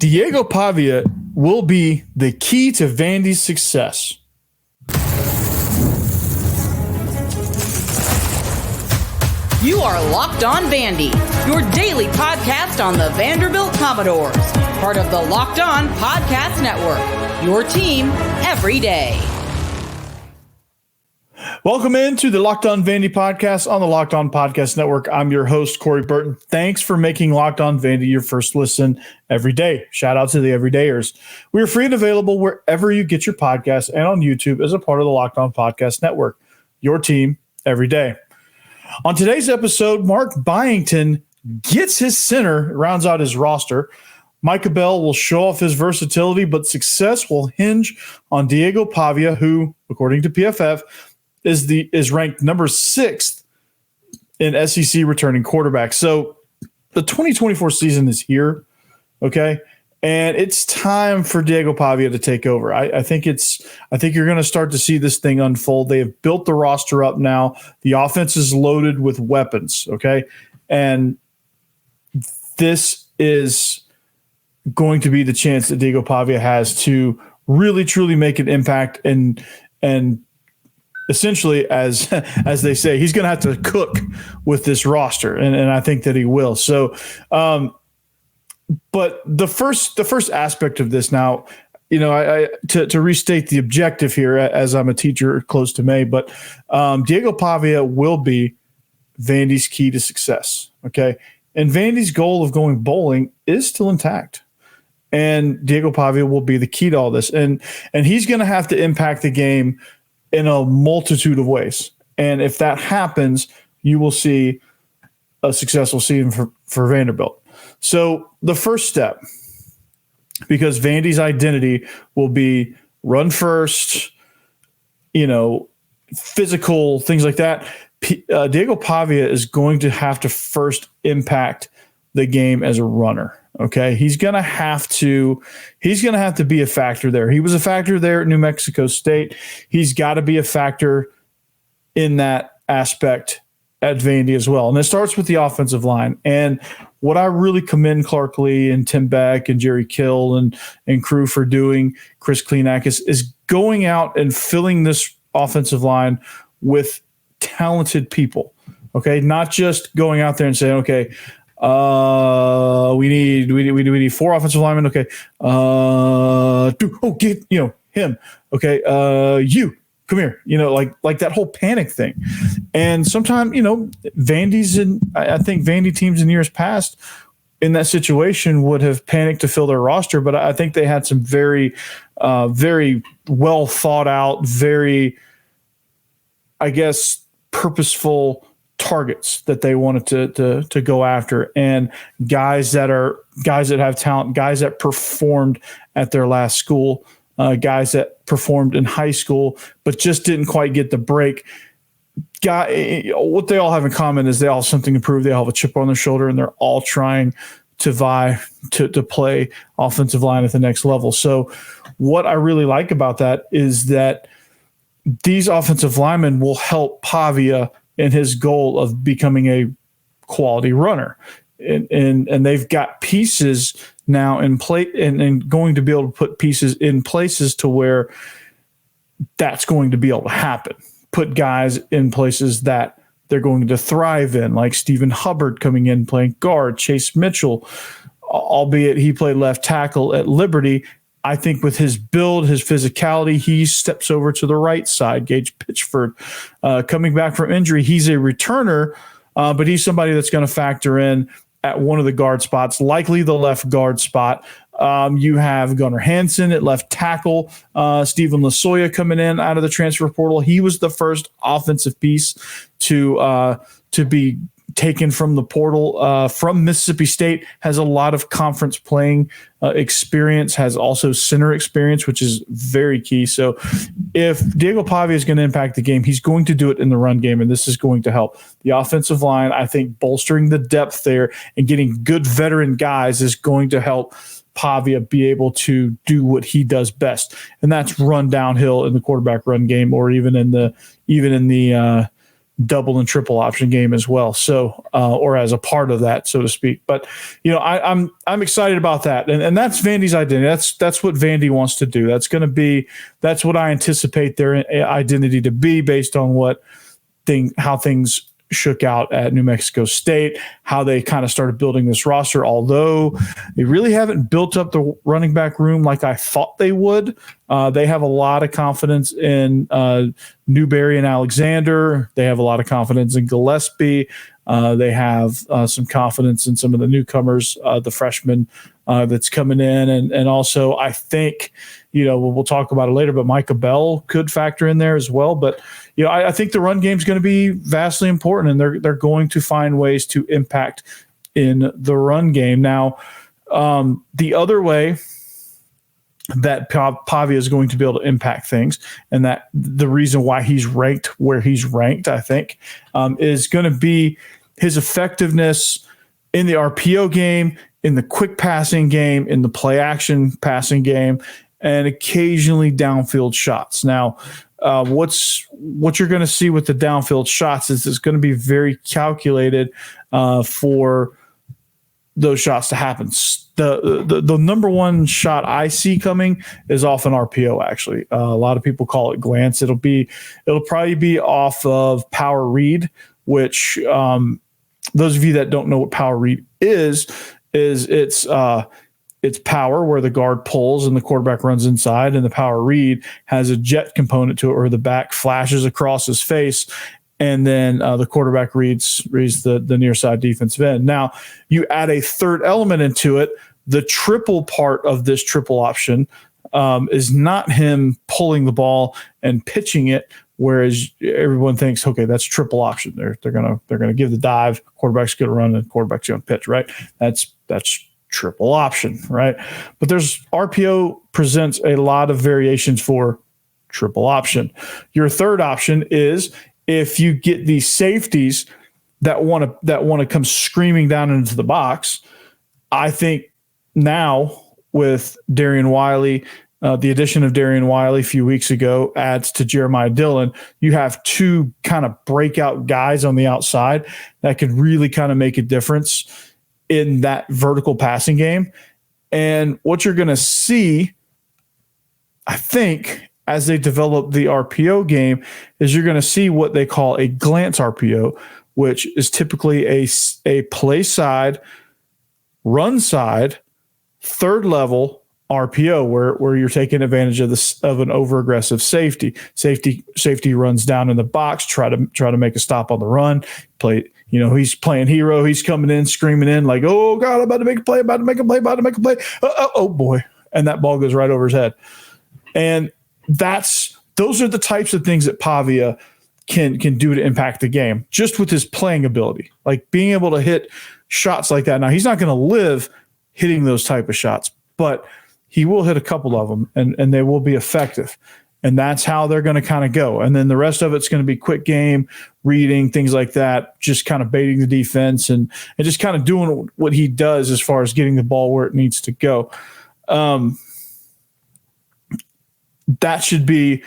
Diego Pavia will be the key to Vandy's success. You are Locked On Vandy, your daily podcast on the Vanderbilt Commodores, part of the Locked On Podcast Network, your team every day. Welcome into the Locked On Vandy podcast on the Locked On Podcast Network. I'm your host, Corey Burton. Thanks for making Locked On Vandy your first listen every day. Shout out to the everydayers. We are free and available wherever you get your podcasts and on YouTube as a part of the Locked On Podcast Network, your team every day. On today's episode, Mark Byington gets his center, rounds out his roster. Micah Bell will show off his versatility, but success will hinge on Diego Pavia, who, according to PFF, is ranked number 6th in SEC returning quarterback. So the 2024 season is here, okay? And it's time for Diego Pavia to take over. I think you're going to start to see this thing unfold. They have built the roster up now. The offense is loaded with weapons, okay? And this is going to be the chance that Diego Pavia has to really, truly make an impact and essentially, as they say, he's going to have to cook with this roster, and I think that he will. So, but the first aspect of this now, I to restate the objective here, as I'm a teacher close to May, but Diego Pavia will be Vandy's key to success. Okay, and Vandy's goal of going bowling is still intact. And Diego Pavia will be the key to all this, and he's going to have to impact the game in a multitude of ways. And if that happens, you will see a successful season for Vanderbilt. So the first step, because Vandy's identity will be run first, physical, things like that, Diego Pavia is going to have to first impact the game as a runner. Okay, he's gonna have to be a factor there. He was a factor there at New Mexico State. He's got to be a factor in that aspect at Vandy as well. And it starts with the offensive line. And what I really commend Clark Lee and Tim Beck and Jerry Kill and crew for doing, Chris Kleenak, is going out and filling this offensive line with talented people. Okay, not just going out there and saying, okay, we need 4 offensive linemen. Okay. Get him. Okay. You come here. Like that whole panic thing. And sometimes Vandy's I think Vandy teams in years past in that situation would have panicked to fill their roster, but I think they had some very, very well thought out, very, I guess, purposeful targets that they wanted to go after, and guys that have talent, guys that performed at their last school, guys that performed in high school but just didn't quite get the break. What they all have in common is they all have something to prove. They all have a chip on their shoulder, and they're all trying to vie to play offensive line at the next level. So what I really like about that is that these offensive linemen will help Pavia in his goal of becoming a quality runner. And they've got pieces now in play and going to be able to put pieces in places to where that's going to be able to happen. Put guys in places that they're going to thrive in, like Stephen Hubbard coming in playing guard, Chase Mitchell, albeit he played left tackle at Liberty. I think with his build, his physicality, he steps over to the right side. Gage Pitchford, coming back from injury, he's a returner, but he's somebody that's going to factor in at one of the guard spots, likely the left guard spot. You have Gunnar Hansen at left tackle, Stephen Lasoya coming in out of the transfer portal. He was the first offensive piece to be taken from the portal from Mississippi State, has a lot of conference playing experience, has also center experience, which is very key. So if Diego Pavia is going to impact the game, he's going to do it in the run game, and this is going to help the offensive line. I think bolstering the depth there and getting good veteran guys is going to help Pavia be able to do what he does best, and that's run downhill in the quarterback run game, or even in the double and triple option game as well. So, or as a part of that, so to speak. But, I'm excited about that. And that's Vandy's identity. That's what Vandy wants to do. That's what I anticipate their identity to be based on how things shook out at New Mexico State, how they kind of started building this roster, although they really haven't built up the running back room like I thought they would. They have a lot of confidence in Newberry and Alexander. They have a lot of confidence in Gillespie. They have some confidence in some of the newcomers, the freshmen that's coming in. And also, I think, we'll talk about it later, but Micah Bell could factor in there as well. But, I think the run game is going to be vastly important, and they're going to find ways to impact in the run game. Now, the other way that Pavia is going to be able to impact things, and that the reason why he's ranked where he's ranked, I think, is going to be his effectiveness in the RPO game, in the quick passing game, in the play action passing game, and occasionally downfield shots. Now, what you're going to see with the downfield shots is it's going to be very calculated for those shots to happen. The number one shot I see coming is off an RPO. Actually, a lot of people call it glance. It'll probably be off of power read, which those of you that don't know what power read is it's power where the guard pulls and the quarterback runs inside, and the power read has a jet component to it where the back flashes across his face, and then the quarterback reads the near side defensive end. Now, you add a third element into it. The triple part of this triple option is not him pulling the ball and pitching it, whereas everyone thinks, okay, that's triple option. They're gonna give the dive, quarterback's gonna run, and quarterback's gonna pitch, right? That's triple option, right? But RPO presents a lot of variations for triple option. Your third option is if you get these safeties that want to come screaming down into the box. I think now with Darian Wiley, the addition of Darian Wiley a few weeks ago adds to Jeremiah Dillon. You have two kind of breakout guys on the outside that could really kind of make a difference in that vertical passing game. And what you're going to see, I think, as they develop the RPO game, is you're going to see what they call a glance RPO, which is typically a play side, run side, third level RPO where you're taking advantage of an over aggressive safety. Safety runs down in the box, try to make a stop on the run. He's playing hero. He's coming in, screaming in like, "Oh God, I'm about to make a play, about to make a play, about to make a play." Oh boy. And that ball goes right over his head. And those are the types of things that Pavia can do to impact the game, just with his playing ability, like being able to hit shots like that. Now, he's not going to live hitting those type of shots, but he will hit a couple of them and they will be effective. And that's how they're going to kind of go. And then the rest of it's going to be quick game, reading, things like that, just kind of baiting the defense and just kind of doing what he does as far as getting the ball where it needs to go. That should be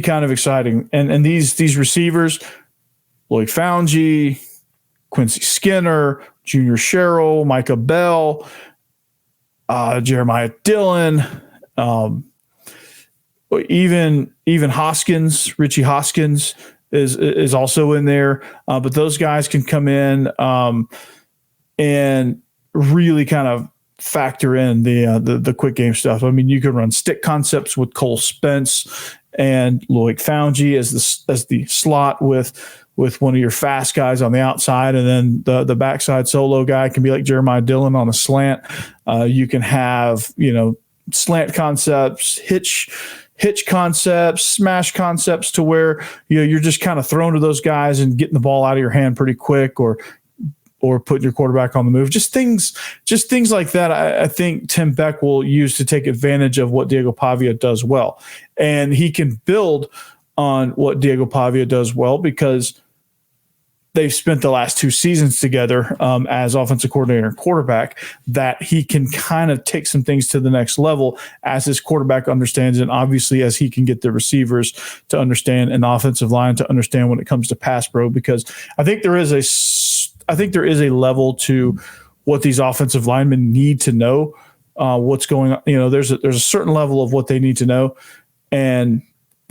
kind of exciting. And these receivers, Lloyd Foungy, Quincy Skinner, Junior Sherrill, Micah Bell, Jeremiah Dillon, even Hoskins, Richie Hoskins is also in there. But those guys can come in and really kind of factor in the quick game stuff. I mean, you could run stick concepts with Cole Spence and Loic Foungy as the slot with one of your fast guys on the outside, and then the backside solo guy can be like Jeremiah Dillon on a slant. You can have slant concepts, hitch concepts, smash concepts, to where you're just kind of thrown to those guys and getting the ball out of your hand pretty quick, or putting your quarterback on the move. Just things like that. I think Tim Beck will use to take advantage of what Diego Pavia does well, and he can build on what Diego Pavia does well, because they've spent the last 2 seasons together as offensive coordinator and quarterback, that he can kind of take some things to the next level as his quarterback understands, and obviously as he can get the receivers to understand and the offensive line to understand when it comes to pass pro, because I think there is a level to what these offensive linemen need to know, what's going on. There's a certain level of what they need to know, and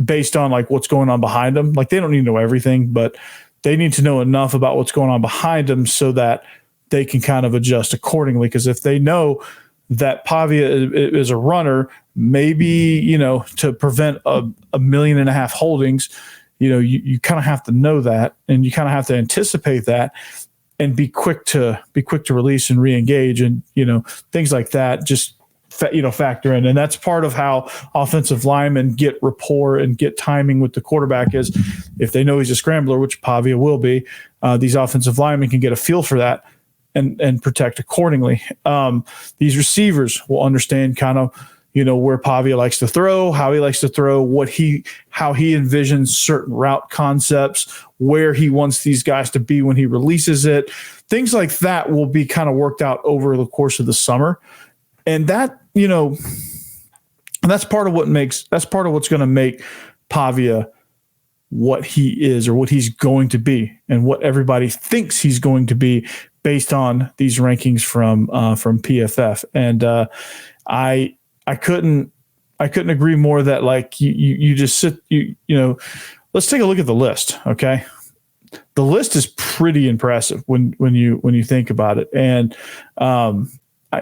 based on like what's going on behind them, like they don't need to know everything, but they need to know enough about what's going on behind them so that they can kind of adjust accordingly. Because if they know that Pavia is a runner, maybe, to prevent a 1.5 million holdings, you kind of have to know that, and you kind of have to anticipate that and be quick to release and re-engage, and, things like that just factor in. And that's part of how offensive linemen get rapport and get timing with the quarterback, is if they know he's a scrambler, which Pavia will be, these offensive linemen can get a feel for that and protect accordingly. These receivers will understand kind of, where Pavia likes to throw, how he likes to throw, how he envisions certain route concepts, where he wants these guys to be when he releases it. Things like that will be kind of worked out over the course of the summer. And that, that's part of what's going to make Pavia what he is, or what he's going to be, and what everybody thinks he's going to be based on these rankings from PFF. And I couldn't agree more that, like, you just sit, let's take a look at the list. Okay. The list is pretty impressive when you think about it. And,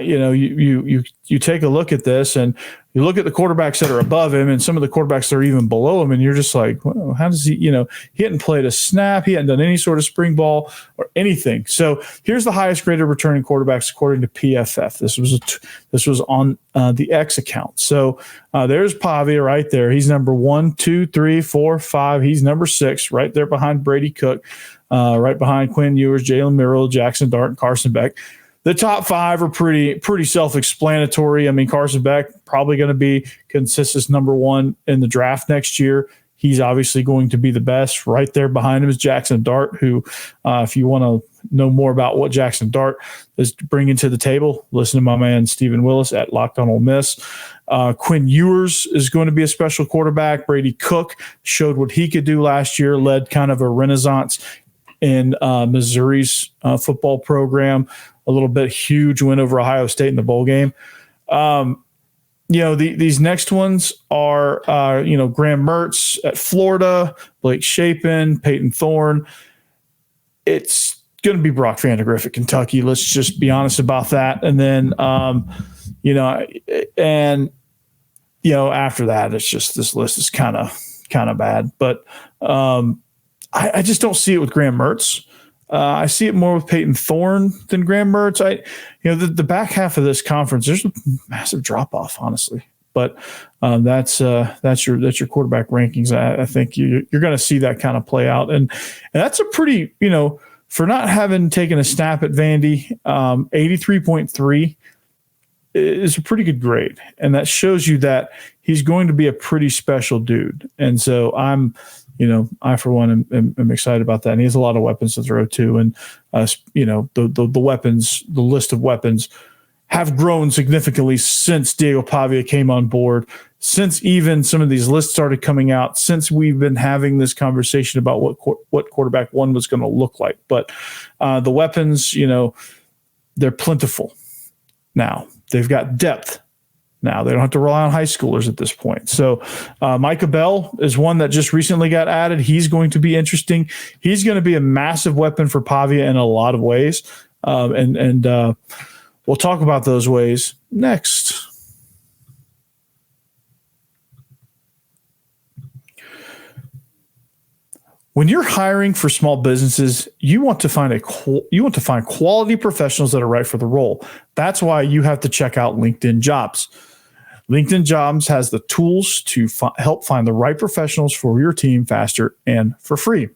you take a look at this, and you look at the quarterbacks that are above him and some of the quarterbacks that are even below him, and you're just like, well, how does he, he hadn't played a snap. He hadn't done any sort of spring ball or anything. So here's the highest graded returning quarterbacks according to PFF. This was on the X account. So there's Pavia right there. He's number 1, 2, 3, 4, 5. He's number 6, right there behind Brady Cook, right behind Quinn Ewers, Jalen Merrill, Jackson Dart, and Carson Beck. The top 5 are pretty self-explanatory. I mean, Carson Beck probably going to be consensus number 1 in the draft next year. He's obviously going to be the best. Right there behind him is Jackson Dart, who, if you want to know more about what Jackson Dart is bringing to the table, listen to my man Stephen Willis at Locked On Ole Miss. Quinn Ewers is going to be a special quarterback. Brady Cook showed what he could do last year, led kind of a renaissance in Missouri's football program. A little bit huge win over Ohio State in the bowl game. These next ones are, Graham Mertz at Florida, Blake Shapen, Peyton Thorne. It's going to be Brock Vandagriff at Kentucky. Let's just be honest about that. And then, after that, it's just, this list is kind of bad. But I just don't see it with Graham Mertz. I see it more with Peyton Thorne than Graham Mertz. The back half of this conference, there's a massive drop off, honestly. But that's your quarterback rankings. I think you're going to see that kind of play out, and that's a pretty, for not having taken a snap at Vandy, 83.3 is a pretty good grade, and that shows you that he's going to be a pretty special dude. And so I, for one, am excited about that. And he has a lot of weapons to throw to. And, the weapons, the list of weapons have grown significantly since Diego Pavia came on board, since even some of these lists started coming out, since we've been having this conversation about what quarterback one was going to look like. But the weapons, they're plentiful now. They've got depth. Now they don't have to rely on high schoolers at this point. So Micah Bell is one that just recently got added. He's going to be interesting. He's going to be a massive weapon for Pavia in a lot of ways. And we'll talk about those ways next. When you're hiring for small businesses, you want to find quality professionals that are right for the role. That's why you have to check out LinkedIn Jobs. LinkedIn Jobs has the tools to help find the right professionals for your team faster and for free.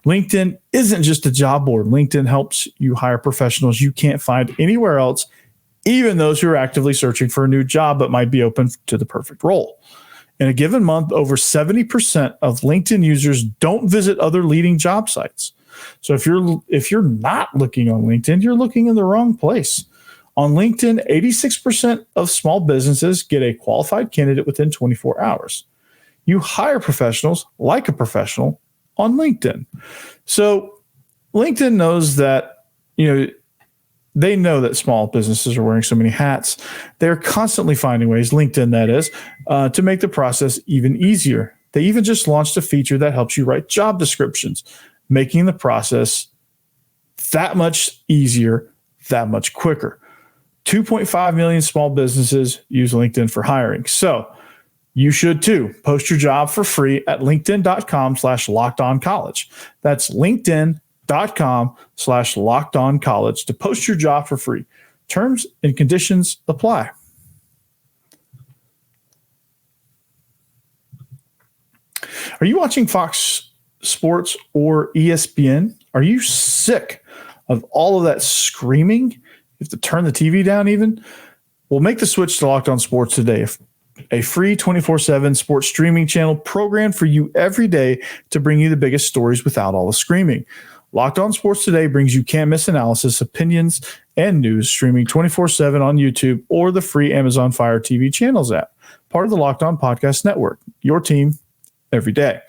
LinkedIn isn't just a job board. LinkedIn helps you hire professionals you can't find anywhere else, even those who are actively searching for a new job but might be open to the perfect role. In a given month, over 70% of LinkedIn users don't visit other leading job sites. So if you're not looking on LinkedIn, you're looking in the wrong place. On LinkedIn, 86% of small businesses get a qualified candidate within 24 hours. You hire professionals like a professional on LinkedIn. So LinkedIn knows that, they know that small businesses are wearing so many hats. They're constantly finding ways, LinkedIn that is, to make the process even easier. They even just launched a feature that helps you write job descriptions, making the process that much easier, that much quicker. 2.5 million small businesses use LinkedIn for hiring. So you should too. Post your job for free at linkedin.com/lockedoncollege. That's linkedin.com/lockedoncollege to post your job for free. Terms and conditions apply. Are you watching Fox Sports or ESPN? Are you sick of all of that screaming? You have to turn the TV down even? Well, make the switch to Locked On Sports today. A free 24/7 sports streaming channel programmed for you every day to bring you the biggest stories without all the screaming. Locked On Sports Today brings you can't-miss analysis, opinions, and news streaming 24/7 on YouTube or the free Amazon Fire TV channels app, part of the Locked On Podcast Network, your team every day.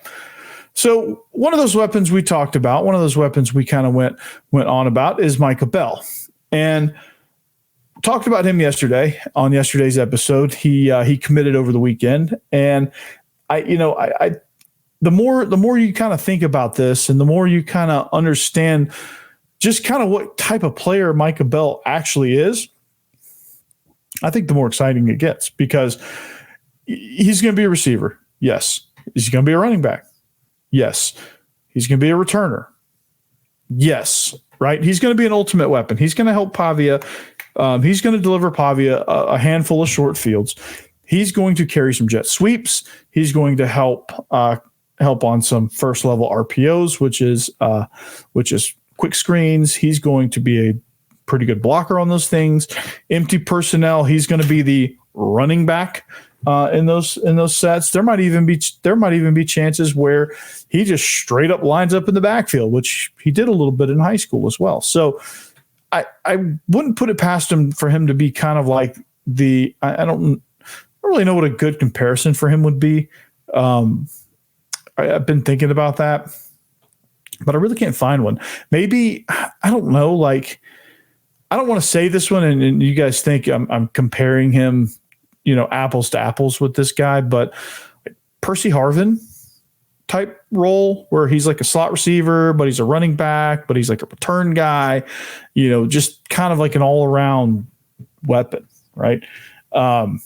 So one of those weapons we talked about, one of those weapons we kind of went on about is Micah Bell. And talked about him yesterday on yesterday's episode. He committed over the weekend. And the more you kind of think about this and the more you kind of understand just kind of what type of player Micah Bell actually is, I think the more exciting it gets, because he's going to be a receiver. Yes. Is he going to be a running back? Yes. He's going to be a returner. Yes. Right. He's going to be an ultimate weapon. He's going to help Pavia. He's going to deliver Pavia a handful of short fields. He's going to carry some jet sweeps. He's going to help on some first level RPOs, which is quick screens. He's going to be a pretty good blocker on those things. Empty personnel. He's going to be the running back in those sets. There might even be chances where he just straight up lines up in the backfield, which he did a little bit in high school as well. So I wouldn't put it past him for him to be kind of like I don't really know what a good comparison for him would be. I've been thinking about that, but I really can't find one. Maybe, I don't know, like, I don't want to say this one and you guys think I'm comparing him, apples to apples with this guy, but Percy Harvin type role where he's like a slot receiver, but he's a running back, but he's like a return guy, just kind of like an all around weapon. Right. And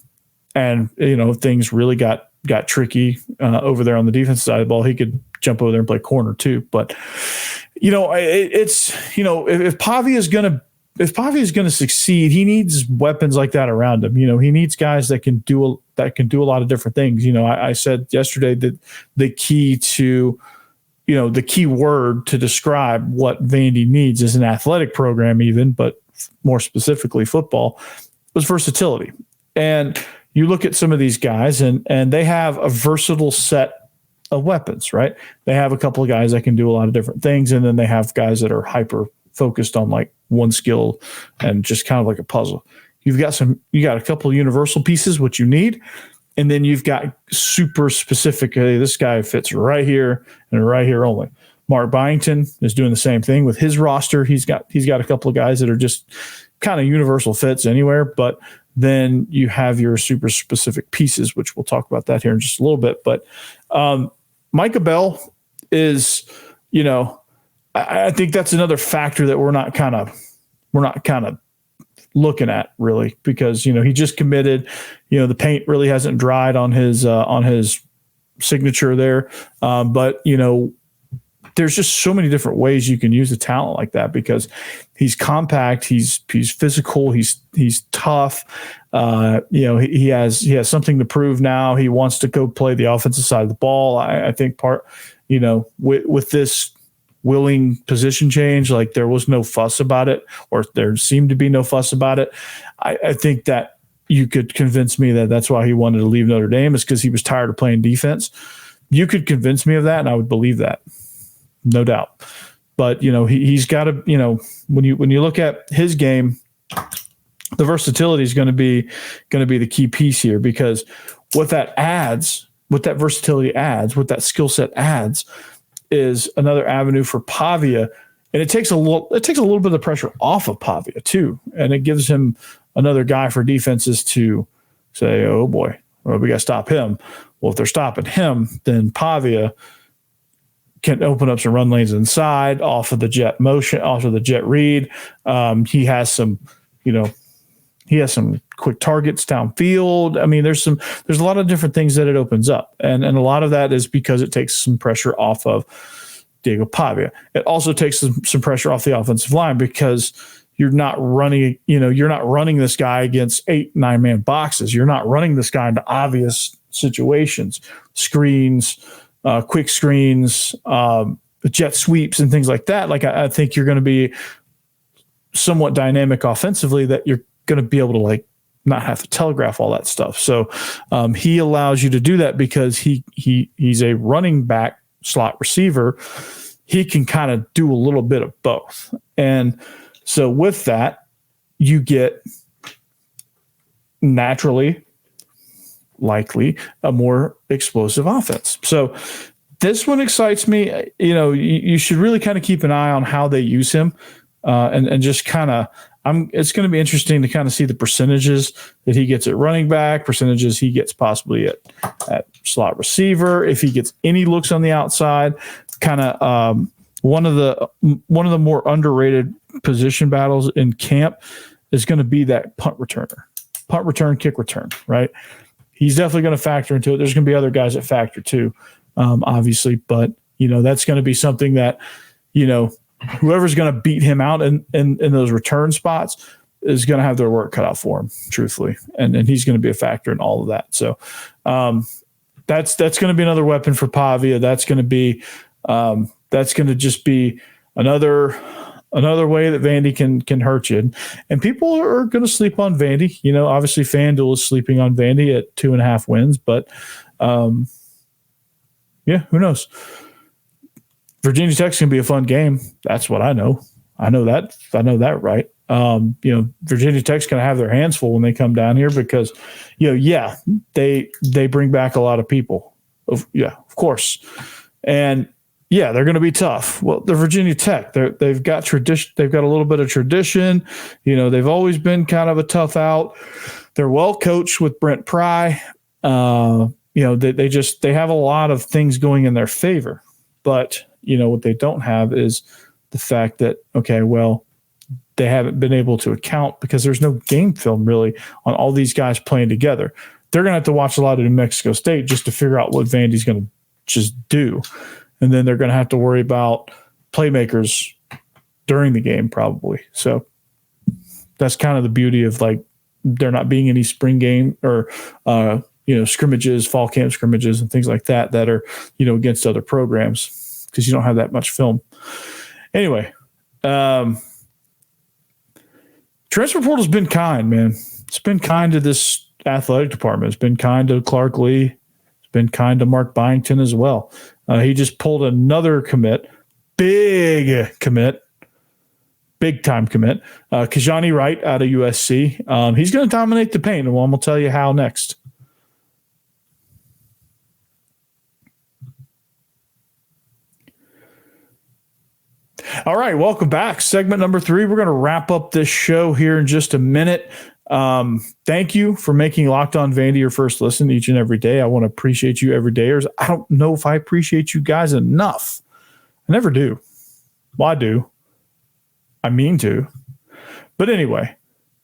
things really got tricky over there on the defense side of the ball. He could jump over there and play corner too. But, if Pavia is going to succeed, he needs weapons like that around him. He needs guys that can do a lot of different things. I said yesterday that the key word to describe what Vandy needs is an athletic program even, but more specifically football, was versatility. And you look at some of these guys and they have a versatile set of weapons, right? They have a couple of guys that can do a lot of different things. And then they have guys that are hyper focused on like one skill and just kind of like a puzzle. You got a couple of universal pieces, which you need. And then you've got super specific, hey, this guy fits right here and right here only. Mark Byington is doing the same thing with his roster. He's got a couple of guys that are just kind of universal fits anywhere, but then you have your super specific pieces, which we'll talk about that here in just a little bit. But Micah Bell is, I think that's another factor that we're not kind of looking at really, because, he just committed, the paint really hasn't dried on his signature there. But, there's just so many different ways you can use a talent like that, because he's compact, he's physical, he's tough. He has something to prove now. He wants to go play the offensive side of the ball. I think with this willing position change, like there was no fuss about it, or there seemed to be no fuss about it. I think that you could convince me that that's why he wanted to leave Notre Dame, is because he was tired of playing defense. You could convince me of that, and I would believe that. No doubt. But, he's got to, when you look at his game, the versatility is going to be the key piece here, because what that versatility adds, what that skill set adds, is another avenue for Pavia. And it takes a little bit of the pressure off of Pavia too. And it gives him another guy for defenses to say, oh boy, well, we got to stop him. Well, if they're stopping him, then Pavia can open up some run lanes inside off of the jet motion, off of the jet read. He has some quick targets downfield. I mean, there's a lot of different things that it opens up. And a lot of that is because it takes some pressure off of Diego Pavia. It also takes some pressure off the offensive line, because you're not running this guy against 8-9 man boxes. You're not running this guy into obvious situations, screens, quick screens, jet sweeps and things like that. Like, I think you're going to be somewhat dynamic offensively, that you're going to be able to not have to telegraph all that stuff. So he allows you to do that because he's a running back slot receiver. He can kind of do a little bit of both. And so with that, you get likely a more explosive offense. So this one excites me. You should really kind of keep an eye on how they use him, and just kind of, it's going to be interesting to kind of see the percentages that he gets at running back, percentages he gets possibly at slot receiver, if he gets any looks on the outside. Kind of one of the more underrated position battles in camp is going to be that punt return, kick return, right? He's definitely going to factor into it. There's going to be other guys that factor too, obviously, but that's going to be something that whoever's going to beat him out in those return spots is going to have their work cut out for him, truthfully. And he's going to be a factor in all of that. So that's going to be another weapon for Pavia. That's going to just be another way that Vandy can hurt you. And people are going to sleep on Vandy. Obviously FanDuel is sleeping on Vandy at 2.5 wins, but who knows? Virginia Tech's going to be a fun game. That's what I know. I know that right. Virginia Tech's going to have their hands full when they come down here, because, they bring back a lot of people. Of course. And they're going to be tough. Well, they're Virginia Tech. They've got tradition. They've got a little bit of tradition. They've always been kind of a tough out. They're well coached with Brent Pry. They have a lot of things going in their favor, but what they don't have is the fact that, they haven't been able to account, because there's no game film really on all these guys playing together. They're going to have to watch a lot of New Mexico State just to figure out what Vandy's going to just do. And then they're going to have to worry about playmakers during the game probably. So that's kind of the beauty of there not being any spring game or, scrimmages, fall camp scrimmages and things like that are, against other programs, because you don't have that much film. Anyway, transfer portal's been kind, man. It's been kind to this athletic department. It's been kind to Clark Lee. It's been kind to Mark Byington as well. He just pulled another commit, big time commit. Kajani Wright out of USC. He's going to dominate the paint, and I'm going to tell you how next. All right, welcome back. Segment number 3. We're going to wrap up this show here in just a minute. Thank you for making Locked On Vandy your first listen each and every day. I want to appreciate you everydayers. I don't know if I appreciate you guys enough. I never do. Well, I do. I mean to. But anyway,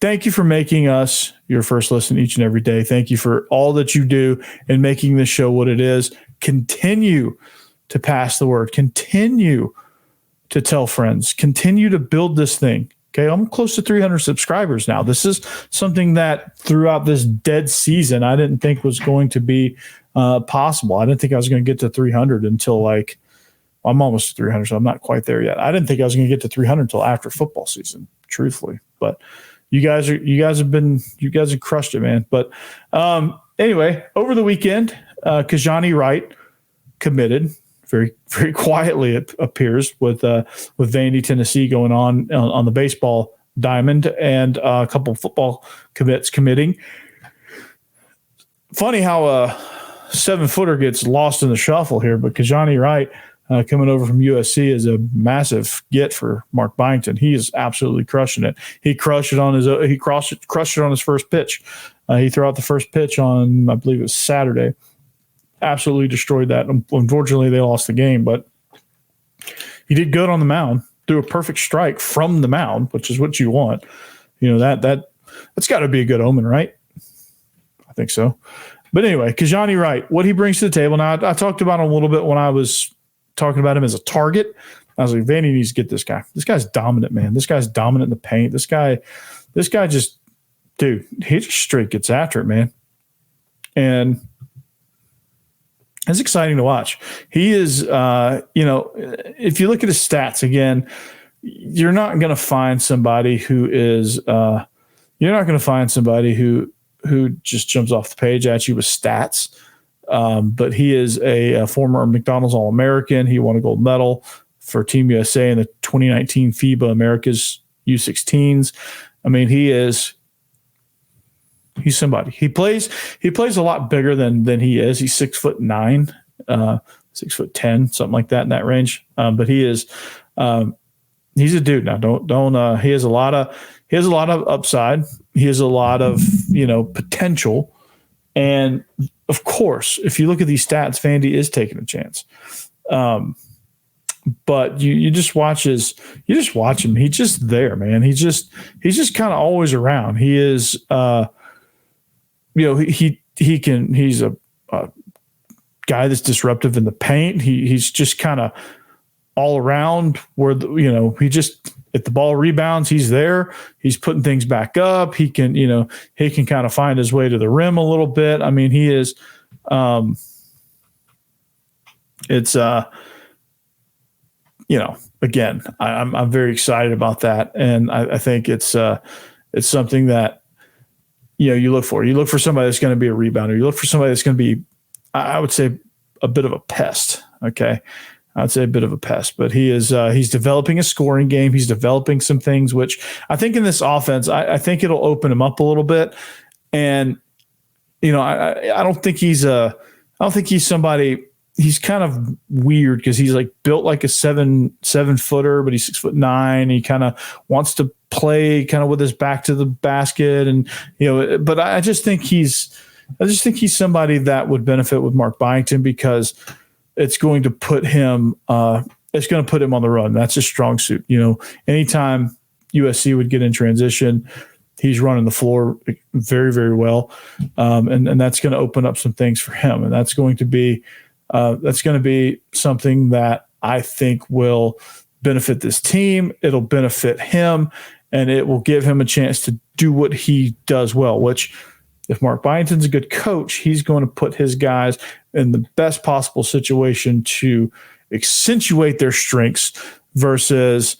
thank you for making us your first listen each and every day. Thank you for all that you do in making this show what it is. Continue to pass the word. Continue to tell friends. Continue to build this thing. Okay, I'm close to 300 subscribers now. This is something that throughout this dead season, I didn't think was going to be possible. I didn't think I was going to get to 300 until I'm almost 300, so I'm not quite there yet. I didn't think I was going to get to 300 until after football season, truthfully. But you guys have crushed it, man. But anyway, over the weekend, Kajani Wright committed very, very quietly, it appears, with Vandy, Tennessee going on the baseball diamond, and a couple football commits committing. Funny how a 7-footer gets lost in the shuffle here, but Kajani Wright coming over from USC is a massive get for Mark Byington. He is absolutely crushing it. He crushed it on his first pitch. He threw out the first pitch on, I believe it was Saturday. Absolutely destroyed that. Unfortunately, they lost the game, but he did good on the mound. Threw a perfect strike from the mound, which is what you want. That's got to be a good omen, right? I think so. But anyway, Kajani Wright, what he brings to the table. Now, I talked about him a little bit when I was talking about him as a target. I was like, Vandy needs to get this guy. This guy's dominant, man. This guy's dominant in the paint. This guy just, dude, he just straight gets after it, man. And it's exciting to watch. He is, if you look at his stats again, you're not going to find somebody who is, who just jumps off the page at you with stats. But he is a former McDonald's All-American. He won a gold medal for Team USA in the 2019 FIBA America's U16s. I mean, he's somebody. He plays a lot bigger than he is. He's 6'9", 6'10", something like that in that range. But he is, he's a dude now. He has a lot of upside. He has a lot of, potential. And of course, if you look at these stats, Vandy is taking a chance. But you just watch him. He's just there, man. He's just kind of always around. He is, he's a guy that's disruptive in the paint. He's just kind of all around where, he just, if the ball rebounds, he's there. He's putting things back up. He can kind of find his way to the rim a little bit. I mean, he is, again, I'm very excited about that. And I think it's something that, you look for. You look for somebody that's going to be a rebounder. You look for somebody that's going to be, I would say, a bit of a pest. Okay. I'd say a bit of a pest, but he's developing a scoring game. He's developing some things, which I think in this offense, I think it'll open him up a little bit. And, I don't think he's somebody. He's kind of weird because he's like built like a 7-footer, but he's 6'9". He kind of wants to play kind of with his back to the basket, and but I just think he's somebody that would benefit with Mark Byington because it's going to put him on the run. That's his strong suit. Anytime USC would get in transition, he's running the floor very, very well, and that's going to open up some things for him, and that's going to be something that I think will benefit this team. It'll benefit him, and it will give him a chance to do what he does well, which if Mark Byington's a good coach, he's going to put his guys in the best possible situation to accentuate their strengths versus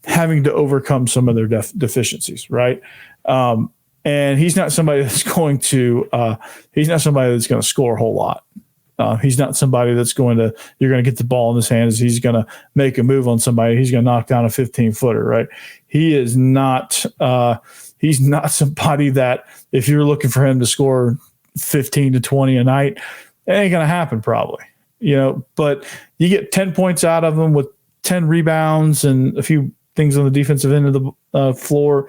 having to overcome some of their deficiencies, right? And he's not somebody that's going to score a whole lot. He's not somebody that's you're going to get the ball in his hands. He's going to make a move on somebody. He's going to knock down a 15-footer, right? He is not, he's not somebody that if you're looking for him to score 15 to 20 a night, it ain't going to happen probably, but you get 10 points out of him with 10 rebounds and a few things on the defensive end of the floor.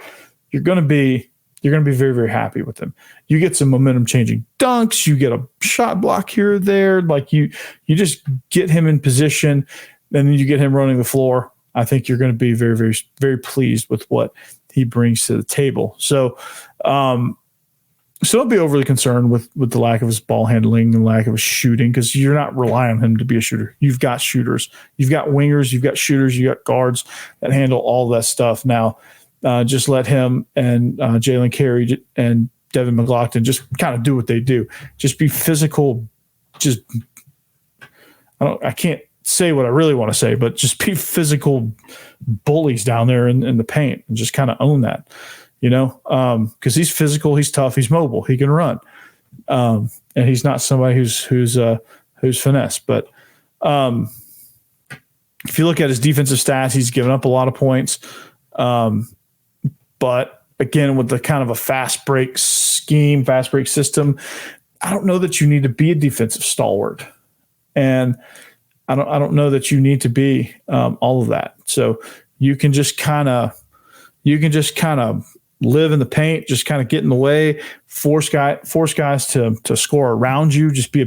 You're going to be very, very happy with him. You get some momentum changing dunks. You get a shot block here or there. Like you just get him in position and then you get him running the floor. I think you're going to be very, very, very pleased with what he brings to the table. So don't be overly concerned with the lack of his ball handling and lack of his shooting because you're not relying on him to be a shooter. You've got shooters. You've got wingers. You've got shooters. You've got guards that handle all that stuff. Now, just let him and Jalen Carey and Devin McLaughlin just kind of do what they do. Just be physical. I can't say what I really want to say, but just be physical bullies down there in the paint and just kind of own that, because he's physical, he's tough, he's mobile, he can run, and he's not somebody who's finesse. But if you look at his defensive stats, he's given up a lot of points. But again, with the kind of a fast break scheme, fast break system, I don't know that you need to be a defensive stalwart. And I don't know that you need to be all of that. So you can just kind of live in the paint, just kind of get in the way, force guys to score around you, just be a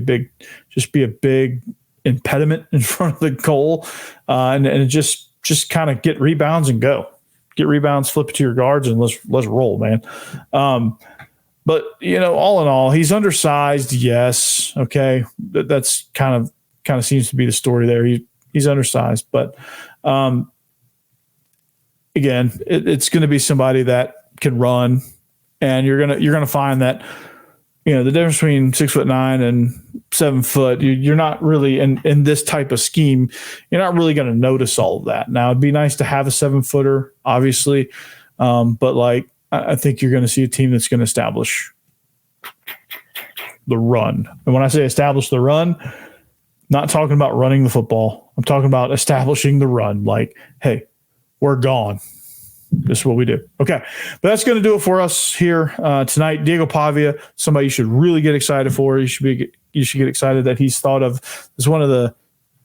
big impediment in front of the goal, and just kind of get rebounds and go. Get rebounds, flip it to your guards, and let's roll, man. But all in all, he's undersized. Yes, okay, that's kind of seems to be the story there. He's undersized, but again, it's going to be somebody that can run, and you're gonna find that the difference between 6'9" and 7 foot, you're not really in this type of scheme. You're not really going to notice all of that. Now, it'd be nice to have a 7-footer, obviously, but I think you're going to see a team that's going to establish the run. And when I say establish the run, not talking about running the football. I'm talking about establishing the run. Like, hey, we're gone. This is what we do. Okay. But that's going to do it for us here tonight. Diego Pavia, somebody you should really get excited for. You should get excited that he's thought of as one of the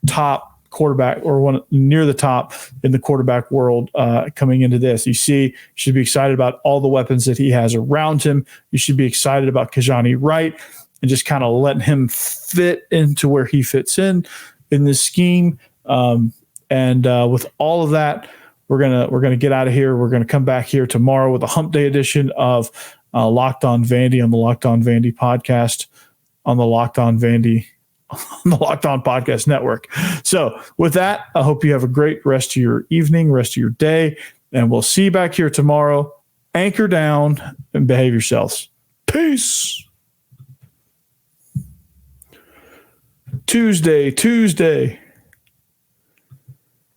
top quarterback, or one near the top in the quarterback world coming into this. You should be excited about all the weapons that he has around him. You should be excited about Kajani Wright and just kind of letting him fit into where he fits in this scheme. And with all of that, we're gonna get out of here. We're gonna come back here tomorrow with a Hump Day edition of Locked On Vandy on the Locked On Vandy podcast on the Locked On Vandy on the Locked On Podcast Network. So with that, I hope you have a great rest of your evening, rest of your day, and we'll see you back here tomorrow. Anchor down and behave yourselves. Peace. Tuesday.